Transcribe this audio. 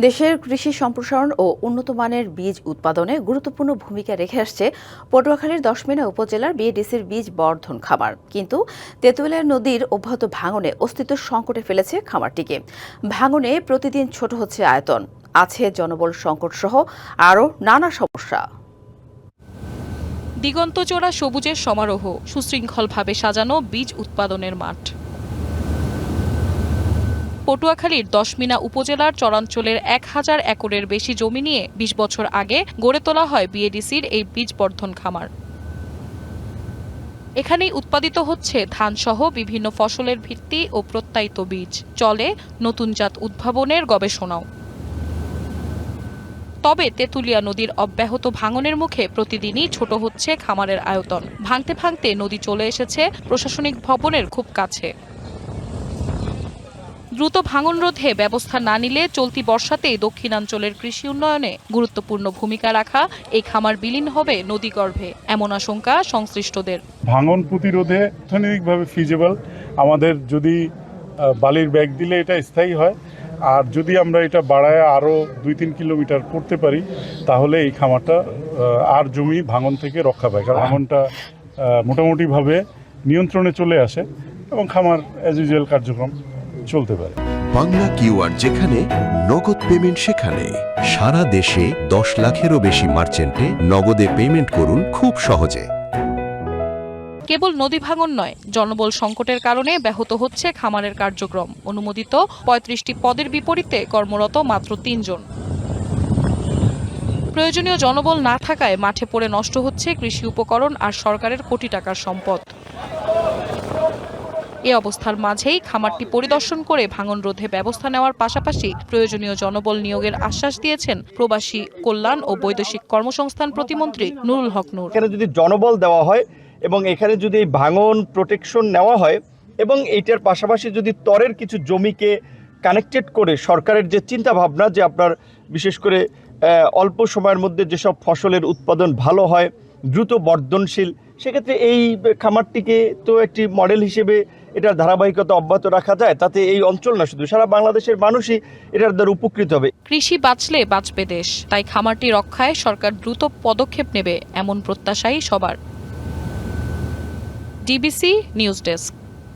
দেশের কৃষি সম্প্রসারণ ও উন্নত মানের বীজ উৎপাদনে গুরুত্বপূর্ণ ভূমিকা রেখে আসছে পটুয়াখালীর দশমিনা উপজেলার বিএডিসির বীজ বর্ধন খামার। কিন্তু তেঁতুলিয়া নদীর অব্যাহত ভাঙনে অস্তিত্ব সংকটে ফেলেছে খামারটিকে। ভাঙনে প্রতিদিন ছোট হচ্ছে আয়তন, আছে জনবল সংকট সহ আরও নানা সমস্যা। দিগন্তচোরা সবুজের সমারোহ, সুশৃঙ্খলভাবে সাজানো বীজ উৎপাদনের মাঠ। পটুয়াখালীর দশমিনা উপজেলার চরাঞ্চলের 1000 একরের বেশি জমি নিয়ে 20 বছর আগে গড়ে তোলা হয় বিএডিসির এই বীজ বর্ধন খামার। এখানেই উৎপাদিত হচ্ছে ধানসহ বিভিন্ন ফসলের ভিত্তি ও প্রত্যায়িত বীজ। চলে নতুন জাত উদ্ভাবনের গবেষণাও। তবে তেঁতুলিয়া নদীর অব্যাহত ভাঙনের মুখে প্রতিদিনই ছোট হচ্ছে খামারের আয়তন। ভাঙতে ভাঙতে নদী চলে এসেছে প্রশাসনিক ভবনের খুব কাছে। দ্রুত ভাঙন রোধে ব্যবস্থা না নিলে চলতি বর্ষাতেই দক্ষিণাঞ্চলের কৃষি উন্নয়নে গুরুত্বপূর্ণ ভূমিকা রাখা এই খামার বিলীন হবে নদীগর্ভে, এমন আশঙ্কা সংশ্লিষ্টদের। ভাঙন প্রতিরোধে অর্থনৈতিকভাবে ফিজিবল, আমাদের যদি বালির ব্যাগ দিলে এটা স্থায়ী হয়, আর যদি আমরা এটা বাড়ায় আরও 2-3 কিলোমিটার করতে পারি তাহলে এই খামারটা আর জমি ভাঙন থেকে রক্ষা পায়। কারণ ভাঙনটা মোটামুটিভাবে নিয়ন্ত্রণে চলে আসে এবং খামার অ্যাজ ইউজুয়াল কার্যক্রম চলতে পারে। বাংলা কিউআর, যেখানে নগদ পেমেন্ট সেখানে। সারা দেশে 10 লাখেরও বেশি মার্চেন্টে নগদে পেমেন্ট করুন খুব সহজে। কেবল নদী ভাঙন নয়, জনবল সংকটের কারণে ব্যাহত হচ্ছে খামারের কার্যক্রম। অনুমোদিত 35টি পদের বিপরীতে কর্মরত মাত্র 3 জন। প্রয়োজনীয় জনবল না থাকায় মাঠে পড়ে নষ্ট হচ্ছে কৃষি উপকরণ আর সরকারের কোটি টাকার সম্পদ। এ অবস্থার মাঝেই খামারটি পরিদর্শন করে ভাঙন রোধে ব্যবস্থা নেওয়ার পাশাপাশি প্রয়োজনীয় জনবল নিয়োগের আশ্বাস দিয়েছেন প্রবাসী কল্যাণ ও বৈদেশিক কর্মসংস্থান প্রতিমন্ত্রী নুরুল হক নূর। এখানে যদি জনবল দেওয়া হয় এবং এখানে যদি ভাঙন প্রোটেকশন নেওয়া হয় এবং এইটার পাশাপাশি যদি তরের কিছু জমিকে কানেক্টেড করে সরকারের যে চিন্তা ভাবনা যে আপনার বিশেষ করে অল্প সময়ের মধ্যে যেসব ফসলের উৎপাদন ভালো হয়, দ্রুত বর্ধনশীল, সেক্ষেত্রে এই খামারটিকে তো একটি মডেল হিসেবে এটার ধারাবাহিকতা অব্যাহত রাখা যায়, তাতে এই অঞ্চল না শুধু সারা বাংলাদেশের মানুষই এটার দ্বারা উপকৃত হবে। কৃষি বাঁচলে বাঁচবে দেশ, তাই খামারটি রক্ষায় সরকার দ্রুত পদক্ষেপ নেবে, এমন প্রত্যাশাই সবার। DBC news desk.